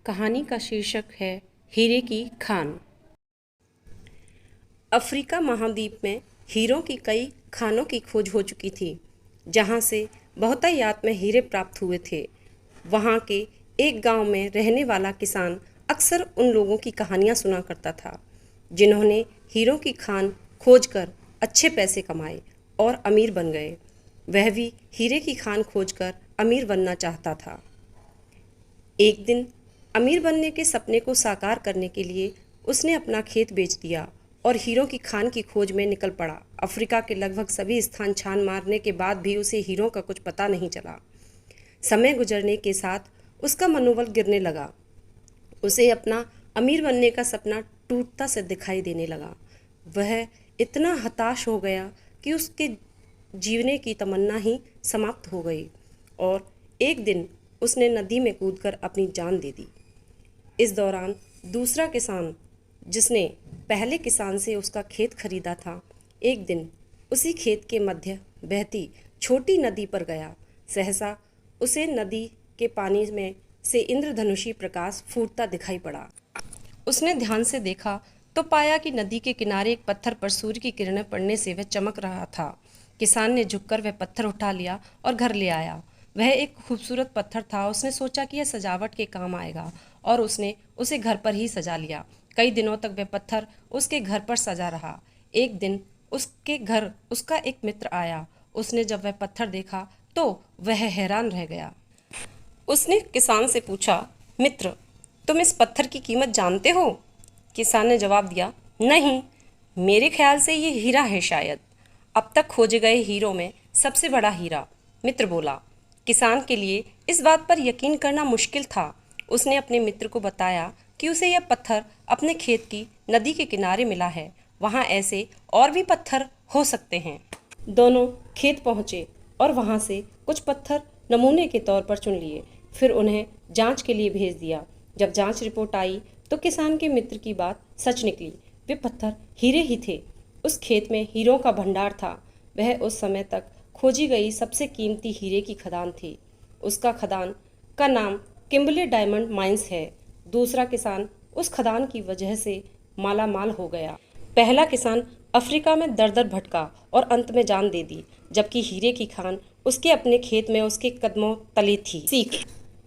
कहानी का शीर्षक है हीरे की खान। अफ्रीका महाद्वीप में हीरों की कई खानों की खोज हो चुकी थी, जहां से बहुतायत में हीरे प्राप्त हुए थे। वहां के एक गांव में रहने वाला किसान अक्सर उन लोगों की कहानियां सुना करता था, जिन्होंने हीरों की खान खोजकर अच्छे पैसे कमाए और अमीर बन गए। वह भी हीरे की खान खोजकर अमीर बनना चाहता था। एक दिन अमीर बनने के सपने को साकार करने के लिए उसने अपना खेत बेच दिया और हीरों की खान की खोज में निकल पड़ा। अफ्रीका के लगभग सभी स्थान छान मारने के बाद भी उसे हीरों का कुछ पता नहीं चला। समय गुजरने के साथ उसका मनोबल गिरने लगा। उसे अपना अमीर बनने का सपना टूटता से दिखाई देने लगा। वह इतना हताश हो गया कि उसके जीने की तमन्ना ही समाप्त हो गई और एक दिन उसने नदी में कूदकर अपनी जान दे दी। इस दौरान दूसरा किसान, जिसने पहले किसान से उसका खेत खरीदा था, एक दिन उसी खेत के मध्य बहती छोटी नदी पर गया। सहसा उसे नदी के पानी में से इंद्रधनुषी प्रकाश फूटता दिखाई पड़ा। उसने ध्यान से देखा तो पाया कि नदी के किनारे एक पत्थर पर सूर्य की किरणें पड़ने से वह चमक रहा था। किसान ने झुककर वह पत्थर उठा लिया और घर ले आया। वह एक खूबसूरत पत्थर था। उसने सोचा कि यह सजावट के काम आएगा और उसने उसे घर पर ही सजा लिया। कई दिनों तक वह पत्थर उसके घर पर सजा रहा। एक दिन उसके घर उसका एक मित्र आया। उसने जब वह पत्थर देखा तो वह हैरान रह गया। उसने किसान से पूछा, मित्र, तुम इस पत्थर की कीमत जानते हो? किसान ने जवाब दिया, नहीं, मेरे ख्याल से ये हीरा है, शायद अब तक खोजे गए हीरों में सबसे बड़ा हीरा। मित्र बोला। किसान के लिए इस बात पर यकीन करना मुश्किल था। उसने अपने मित्र को बताया कि उसे यह पत्थर अपने खेत की नदी के किनारे मिला है। वहाँ ऐसे और भी पत्थर हो सकते हैं। दोनों खेत पहुँचे और वहाँ से कुछ पत्थर नमूने के तौर पर चुन लिए। फिर उन्हें जांच के लिए भेज दिया। जब जांच रिपोर्ट आई तो किसान के मित्र की बात सच निकली। वे पत्थर हीरे ही थे। उस खेत में हीरों का भंडार था। वह उस समय तक खोजी गई सबसे कीमती हीरे की खदान थी। उसका खदान का नाम किम्बले डायमंड माइंस है। दूसरा किसान उस खदान की वजह से माला माल हो गया। पहला किसान अफ्रीका में दर दर भटका और अंत में जान दे दी, जबकि हीरे की खान उसके अपने खेत में उसके कदमों तले थी। सीख।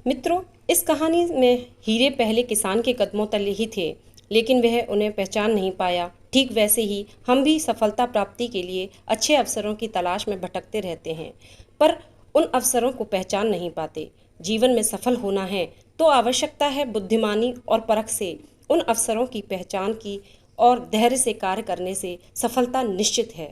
मित्रों, इस कहानी में हीरे पहले किसान के कदमों तले ही थे, लेकिन वह उन्हें पहचान नहीं पाया। ठीक वैसे ही हम भी सफलता प्राप्ति के लिए अच्छे अवसरों की तलाश में भटकते रहते हैं, पर उन अवसरों को पहचान नहीं पाते। जीवन में सफल होना है तो आवश्यकता है बुद्धिमानी और परख से उन अवसरों की पहचान की और धैर्य से कार्य करने से सफलता निश्चित है।